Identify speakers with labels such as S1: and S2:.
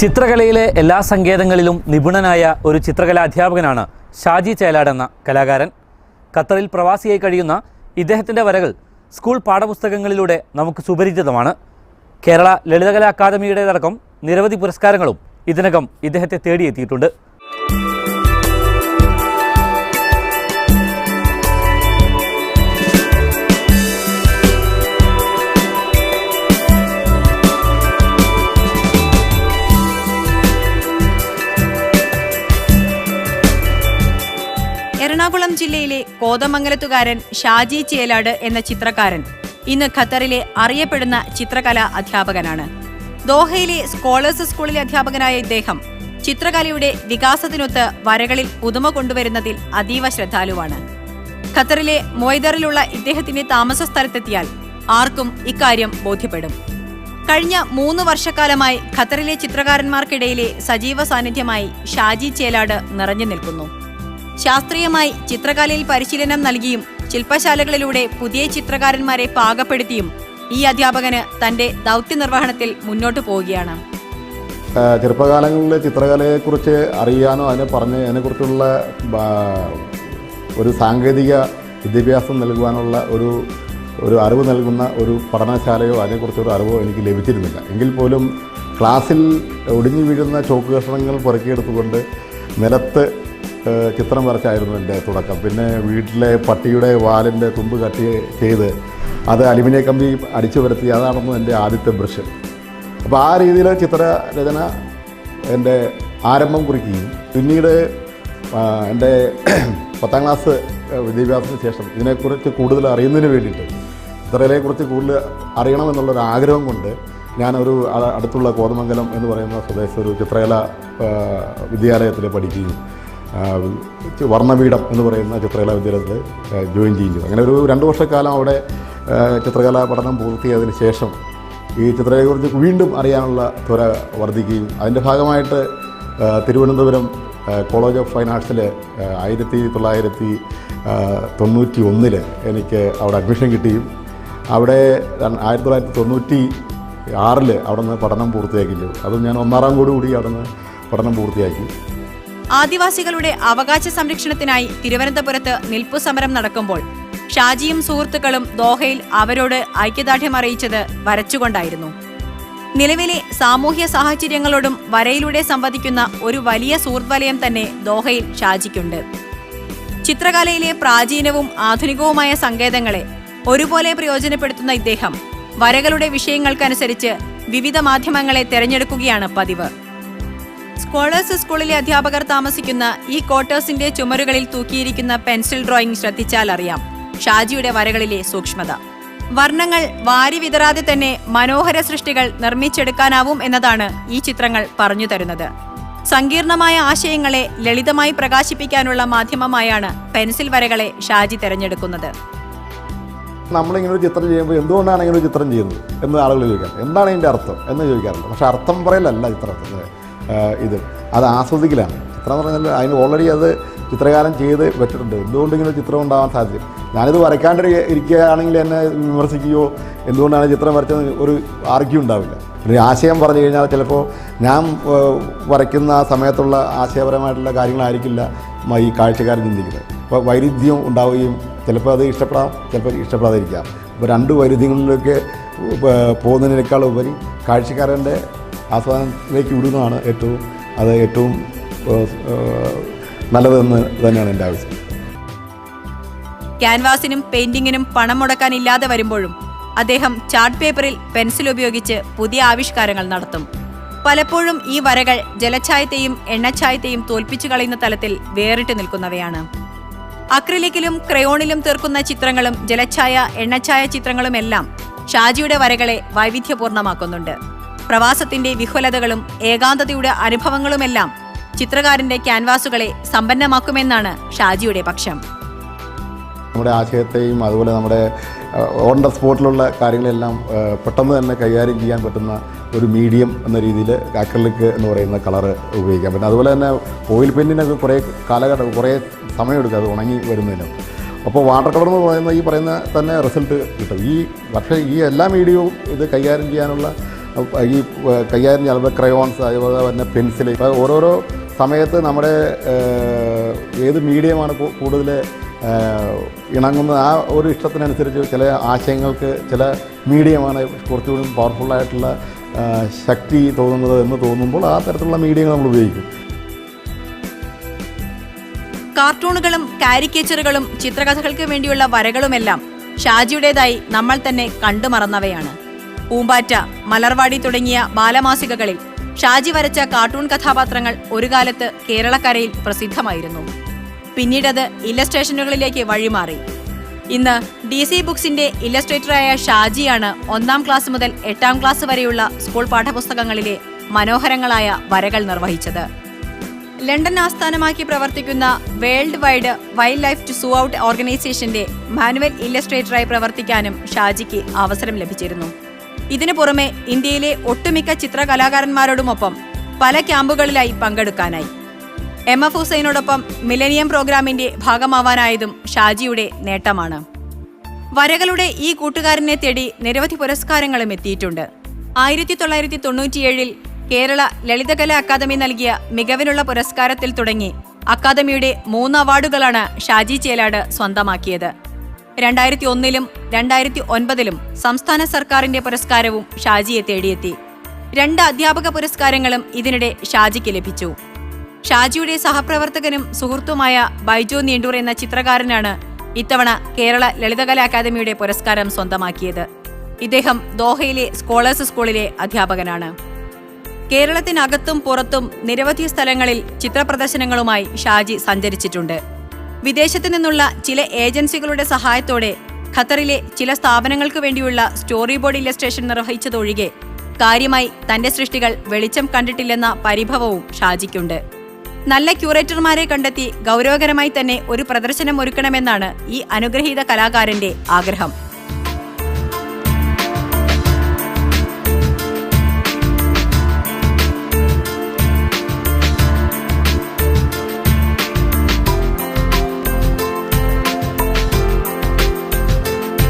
S1: ചിത്രകലയിലെ എല്ലാ സങ്കേതങ്ങളിലും നിപുണനായ ഒരു ചിത്രകലാ അധ്യാപകനാണ് ഷാജി ചേലാട് എന്ന കലാകാരൻ. ഖത്തറിൽ പ്രവാസിയായി കഴിയുന്ന ഇദ്ദേഹത്തിൻ്റെ വരകൾ സ്കൂൾ പാഠപുസ്തകങ്ങളിലൂടെ നമുക്ക് സുപരിചിതമാണ്. കേരള ലളിതകലാ അക്കാദമിയുടേതടക്കം നിരവധി പുരസ്കാരങ്ങളും ഇതിനകം ഇദ്ദേഹത്തെ തേടിയെത്തിയിട്ടുണ്ട്.
S2: എറണാകുളം ജില്ലയിലെ കോതമംഗലത്തുകാരൻ ഷാജി ചേലാട് എന്ന ചിത്രകാരൻ ഇന്ന് ഖത്തറിലെ അറിയപ്പെടുന്ന ചിത്രകലാ അധ്യാപകനാണ്. ദോഹയിലെ സ്കോളേഴ്സ് സ്കൂളിലെ അധ്യാപകനായ ഇദ്ദേഹം ചിത്രകലയുടെ വികാസത്തിനൊത്ത് വരകളിൽ പുതുമ കൊണ്ടുവരുന്നതിൽ അതീവ ശ്രദ്ധാലുവാണ്. ഖത്തറിലെ മൊയ്ദറിലുള്ള ഇദ്ദേഹത്തിന്റെ താമസ സ്ഥലത്തെത്തിയാൽ ആർക്കും ഇക്കാര്യം ബോധ്യപ്പെടും. കഴിഞ്ഞ 3 വർഷക്കാലമായി ഖത്തറിലെ ചിത്രകാരന്മാർക്കിടയിലെ സജീവ സാന്നിധ്യമായി ഷാജി ചേലാട് നിറഞ്ഞു നിൽക്കുന്നു. ശാസ്ത്രീയമായി ചിത്രകലയിൽ പരിശീലനം നൽകിയും ശില്പശാലകളിലൂടെ പുതിയ ചിത്രകാരന്മാരെ പാകപ്പെടുത്തിയും ഈ അധ്യാപകന് തന്റെ ദൗത്യനിർവഹണത്തിൽ മുന്നോട്ടു പോവുകയാണ്.
S3: ചെറുപ്പകാലങ്ങളിൽ ചിത്രകലയെക്കുറിച്ച് അറിയാനോ അതിനെക്കുറിച്ചുള്ള ഒരു സാങ്കേതിക വിദ്യാഭ്യാസം നൽകുവാനുള്ള ഒരു അറിവ് നൽകുന്ന ഒരു പഠനശാലയോ അതിനെക്കുറിച്ചൊരു അറിവോ എനിക്ക് ലഭിച്ചിരുന്നില്ല. എങ്കിൽ പോലും ക്ലാസ്സിൽ ഒടിഞ്ഞു വീഴുന്ന ചോക്ക് കഷണങ്ങൾ പെറുക്കിയെടുത്തുകൊണ്ട് നിലത്ത് ചിത്രം വരച്ചായിരുന്നു എൻ്റെ തുടക്കം. പിന്നെ വീട്ടിലെ പട്ടിയുടെ വാലിൻ്റെ തുമ്പ് കട്ട് ചെയ്ത് അത് അലുമിനിയം കമ്പി അടിച്ചു വരുത്തി അതാണെന്ന് എൻ്റെ ആദ്യത്തെ ബ്രഷ്. അപ്പോൾ ആ രീതിയിൽ ചിത്രരചന എൻ്റെ ആരംഭം കുറിക്കുകയും പിന്നീട് എൻ്റെ 10ാം ക്ലാസ് വിദ്യാഭ്യാസത്തിന് ശേഷം ഇതിനെക്കുറിച്ച് കൂടുതൽ അറിയുന്നതിന് വേണ്ടിയിട്ട് ചിത്രകലയെക്കുറിച്ച് കൂടുതൽ അറിയണമെന്നുള്ളൊരു ആഗ്രഹം കൊണ്ട് ഞാനൊരു അടുത്തുള്ള കോതമംഗലം എന്ന് പറയുന്ന സ്വദേശ ഒരു ചിത്രകലാ വിദ്യാലയത്തിൽ പഠിക്കുകയും വർണ്ണപീഠം എന്ന് പറയുന്ന ചിത്രകലാ വിദ്യാലയത്തിൽ ജോയിൻ ചെയ്തു. അങ്ങനെ ഒരു 2 വർഷക്കാലം അവിടെ ചിത്രകലാ പഠനം പൂർത്തിയായതിന് ശേഷം ഈ ചിത്രകലയെക്കുറിച്ച് വീണ്ടും അറിയാനുള്ള ത്വര വർദ്ധിക്കുകയും അതിൻ്റെ ഭാഗമായിട്ട് തിരുവനന്തപുരം കോളേജ് ഓഫ് ഫൈൻ ആർട്സിൽ 1991 എനിക്ക് അവിടെ അഡ്മിഷൻ കിട്ടുകയും അവിടെ 1996 അവിടെ നിന്ന് പഠനം പൂർത്തിയാക്കിയില്ല. അതും ഞാൻ 1ാം കൂടി അവിടെ നിന്ന് പഠനം പൂർത്തിയാക്കി.
S2: ആദിവാസികളുടെ അവകാശ സംരക്ഷണത്തിനായി തിരുവനന്തപുരത്ത് നിൽപ്പു സമരം നടക്കുമ്പോൾ ഷാജിയും സുഹൃത്തുക്കളും ദോഹയിൽ അവരോട് ഐക്യദാർഢ്യം അറിയിച്ചത് വരച്ചുകൊണ്ടായിരുന്നു. നിലവിലെ സാമൂഹ്യ സാഹചര്യങ്ങളോടും വരയിലൂടെ സംവദിക്കുന്ന ഒരു വലിയ സുഹൃത്വലയം തന്നെ ദോഹയിൽ ഷാജിക്കുണ്ട്. ചിത്രകലയിലെ പ്രാചീനവും ആധുനികവുമായ സങ്കേതങ്ങളെ ഒരുപോലെ പ്രയോജനപ്പെടുത്തുന്ന ഇദ്ദേഹം വരകളുടെ വിഷയങ്ങൾക്കനുസരിച്ച് വിവിധ മാധ്യമങ്ങളെ തെരഞ്ഞെടുക്കുകയാണ് പതിവ്. സ്കോളേഴ്സ് സ്കൂളിലെ അധ്യാപകർ താമസിക്കുന്ന ഈ ക്വാർട്ടേഴ്സിന്റെ ചുമരുകളിൽ തൂക്കിയിരിക്കുന്ന പെൻസിൽ ഡ്രോയിങ് ശ്രദ്ധിച്ചാൽ അറിയാം ഷാജിയുടെ വരകളിലെ സൂക്ഷ്മത. വർണ്ണങ്ങൾ വാരി വിതറാതെ തന്നെ മനോഹര സൃഷ്ടികൾ നിർമ്മിച്ചെടുക്കാനാവും എന്നതാണ് ഈ ചിത്രങ്ങൾ പറഞ്ഞു തരുന്നത്. സങ്കീർണമായ ആശയങ്ങളെ ലളിതമായി പ്രകാശിപ്പിക്കാനുള്ള മാധ്യമമായാണ് പെൻസിൽ വരകളെ ഷാജി തിരഞ്ഞെടുക്കുന്നത്.
S3: നമ്മളിങ്ങനെ ഒരു ചിത്രം ചെയ്യുമ്പോൾ എന്തുകൊണ്ടാണ് ഇങ്ങനെ ഒരു ചിത്രം ചെയ്യുന്നത് എന്ന് ആളുകൾ ചോദിക്കാം. എന്താണ് ഇതിൻ്റെ അർത്ഥം എന്ന് ചോദിക്കാറുണ്ട്. പക്ഷേ അർത്ഥം പറയലല്ല ചിത്രത്തിന് അത് ആസ്വദിക്കലാണ്. ചിത്രം എന്ന് പറഞ്ഞാൽ അതിന് ഓൾറെഡി അത് ചിത്രകാരൻ ചെയ്ത് വെച്ചിട്ടുണ്ട്. എന്തുകൊണ്ട് ഇങ്ങനെ ചിത്രം ഉണ്ടാകാൻ സാധ്യത? ഞാനിത് വരയ്ക്കാണ്ട് ഇരിക്കുകയാണെങ്കിൽ എന്നെ വിമർശിക്കുകയോ എന്തുകൊണ്ടാണ് ചിത്രം വരച്ചത് ഒരു ആർഗ്യം ഉണ്ടാവില്ല. ഒരു ആശയം പറഞ്ഞു കഴിഞ്ഞാൽ ചിലപ്പോൾ ഞാൻ വരയ്ക്കുന്ന ആ സമയത്തുള്ള ആശയപരമായിട്ടുള്ള കാര്യങ്ങളായിരിക്കില്ല ഈ കാഴ്ചക്കാരൻ ചിന്തിക്കുന്നത്. അപ്പോൾ വൈരുദ്ധ്യം ഉണ്ടാവുകയും ചിലപ്പോൾ അത് ഇഷ്ടപ്പെടാം, ചിലപ്പോൾ ഇഷ്ടപ്പെടാതിരിക്കാം. അപ്പോൾ 2 വൈരുദ്ധ്യങ്ങളിലൊക്കെ പോകുന്നതിനേക്കാൾ ഉപരി കാഴ്ചക്കാരൻ്റെ ആസ്വാദനത്തിലേക്ക് വിടുന്നതാണ് ഏറ്റവും നല്ലതെന്ന് തന്നെയാണ് എൻ്റെ ആവശ്യം.
S2: ക്യാൻവാസിനും പെയിന്റിങ്ങിനും പണം മുടക്കാനില്ലാതെ വരുമ്പോഴും അദ്ദേഹം ചാർട്ട് പേപ്പറിൽ പെൻസിൽ ഉപയോഗിച്ച് പുതിയ ആവിഷ്കാരങ്ങൾ നടത്തും. പലപ്പോഴും ഈ വരകൾ ജലഛായത്തെയും എണ്ണച്ചായത്തെയും തോൽപ്പിച്ചു കളയുന്ന തലത്തിൽ വേറിട്ട് നിൽക്കുന്നവയാണ്. അക്രിലിക്കിലും ക്രയോണിലും തീർക്കുന്ന ചിത്രങ്ങളും ജലഛായ എണ്ണച്ചായ ചിത്രങ്ങളുമെല്ലാം ഷാജിയുടെ വരകളെ വൈവിധ്യപൂർണ്ണമാക്കുന്നുണ്ട്. പ്രവാസത്തിന്റെ വിഹ്വലതകളും ഏകാന്തതയുടെ അനുഭവങ്ങളുമെല്ലാം ചിത്രകാരന്റെ ക്യാൻവാസുകളെ സമ്പന്നമാക്കുമെന്നാണ് ഷാജിയുടെ പക്ഷം.
S3: നമ്മുടെ ആശയത്തെയും അതുപോലെ നമ്മുടെ ഓൺ ദ സ്പോട്ടിലുള്ള കാര്യങ്ങളെല്ലാം പെട്ടെന്ന് തന്നെ കൈകാര്യം ചെയ്യാൻ പറ്റുന്ന ഒരു മീഡിയം എന്ന രീതിയിൽ അക്രിലിക് എന്ന് പറയുന്ന കളറ് ഉപയോഗിക്കാം. പിന്നെ അതുപോലെ തന്നെ ഓയിൽ പെയിൻറ്റിനൊക്കെ കുറേ സമയമെടുക്കും അത് ഉണങ്ങി വരുന്നതിനും. അപ്പോൾ വാട്ടർ കളർ എന്ന് പറയുന്ന ഈ പറയുന്ന തന്നെ റിസൾട്ട് കിട്ടും. പക്ഷേ ഈ എല്ലാ മീഡിയവും ഇത് കൈകാര്യം ചെയ്യാനുള്ള ഈ കൈകാര്യം ചെയ്യുന്ന ക്രയോൺസ്, അതുപോലെ തന്നെ പെൻസിൽ, ഇപ്പോൾ ഓരോരോ സമയത്ത് നമ്മുടെ ഏത് മീഡിയമാണ് കൂടുതൽ ഇണങ്ങുന്നത് ആ ഒരു ഇഷ്ടത്തിനനുസരിച്ച് ചില ആശയങ്ങൾക്ക് ചില മീഡിയമാണ് കുറച്ചുകൂടി പവർഫുള്ളായിട്ടുള്ള ശക്തി തോന്നുന്നത് എന്ന് തോന്നുമ്പോൾ ആ തരത്തിലുള്ള മീഡിയങ്ങൾ നമ്മൾ ഉപയോഗിക്കും.
S2: കാർട്ടൂണുകളും കാരിക്കേച്ചറുകളും ചിത്രകഥകൾക്ക് വേണ്ടിയുള്ള വരകളുമെല്ലാം ഷാജിയുടേതായി നമ്മൾ തന്നെ കണ്ടുമറന്നവയാണ്. പൂമ്പാറ്റ, മലർവാടി തുടങ്ങിയ ബാലമാസികകളിൽ ഷാജി വരച്ച കാർട്ടൂൺ കഥാപാത്രങ്ങൾ ഒരു കാലത്ത് കേരളക്കരയിൽ പ്രസിദ്ധമായിരുന്നു. പിന്നീടത് ഇല്ലസ്ട്രേഷനുകളിലേക്ക് വഴിമാറി. ഇന്ന് DC ബുക്സിന്റെ ഇല്ലസ്ട്രേറ്ററായ ഷാജിയാണ് 1-ാം ക്ലാസ് മുതൽ 8-ാം ക്ലാസ് വരെയുള്ള സ്കൂൾ പാഠപുസ്തകങ്ങളിലെ മനോഹരങ്ങളായ വരകൾ നിർവഹിച്ചത്. ലണ്ടൻ ആസ്ഥാനമാക്കി പ്രവർത്തിക്കുന്ന world wide wild life to zoo out ഓർഗനൈസേഷന്റെ മാനുവൽ ഇല്ലസ്ട്രേറ്ററായി പ്രവർത്തിക്കാനും ഷാജിക്ക് അവസരം ലഭിച്ചിരുന്നു. ഇതിനു പുറമെ ഇന്ത്യയിലെ ഒട്ടുമിക്ക ചിത്രകലാകാരന്മാരോടുമൊപ്പം പല ക്യാമ്പുകളിലായി പങ്കെടുക്കാനായി. MF ഹുസൈനോടൊപ്പം മിലേനിയം പ്രോഗ്രാമിന്റെ ഭാഗമാവാനായതും ഷാജിയുടെ നേട്ടമാണ്. വരകളുടെ ഈ കൂട്ടുകാരനെ തേടി നിരവധി പുരസ്കാരങ്ങളും എത്തിയിട്ടുണ്ട്. 1997 കേരള ലളിതകലാ അക്കാദമി നൽകിയ മികവിനുള്ള പുരസ്കാരത്തിൽ തുടങ്ങി അക്കാദമിയുടെ 3 അവാർഡുകളാണ് ഷാജി ചേലാട് സ്വന്തമാക്കിയത്. 2001 2009 സംസ്ഥാന സർക്കാരിന്റെ പുരസ്കാരവും ഷാജിയെ തേടിയെത്തി. 2 അധ്യാപക പുരസ്കാരങ്ങളും ഇതിനിടെ ഷാജിക്ക് ലഭിച്ചു. ഷാജിയുടെ സഹപ്രവർത്തകനും സുഹൃത്തുമായ ബൈജു നീണ്ടൂർ എന്ന ചിത്രകാരനാണ് ഇത്തവണ കേരള ലളിതകലാ അക്കാദമിയുടെ പുരസ്കാരം സ്വന്തമാക്കിയത്. ഇദ്ദേഹം ദോഹയിലെ സ്കോളേഴ്സ് സ്കൂളിലെ അധ്യാപകനാണ്. കേരളത്തിനകത്തും പുറത്തും നിരവധി സ്ഥലങ്ങളിൽ ചിത്രപ്രദർശനങ്ങളുമായി ഷാജി സഞ്ചരിച്ചിട്ടുണ്ട്. വിദേശത്തു നിന്നുള്ള ചില ഏജൻസികളുടെ സഹായത്തോടെ ഖത്തറിലെ ചില സ്ഥാപനങ്ങൾക്ക് വേണ്ടിയുള്ള സ്റ്റോറി ബോർഡ് ഇല്ലസ്ട്രേഷൻ നിർവഹിച്ചതൊഴികെ കാര്യമായി തന്റെ സൃഷ്ടികൾ വെളിച്ചം കണ്ടിട്ടില്ലെന്ന പരിഭവവും ഷാജിക്കുണ്ട്. നല്ല ക്യൂറേറ്റർമാരെ കണ്ടെത്തി ഗൗരവകരമായി തന്നെ ഒരു പ്രദർശനം ഒരുക്കണമെന്നാണ് ഈ അനുഗ്രഹീത കലാകാരന്റെ ആഗ്രഹം.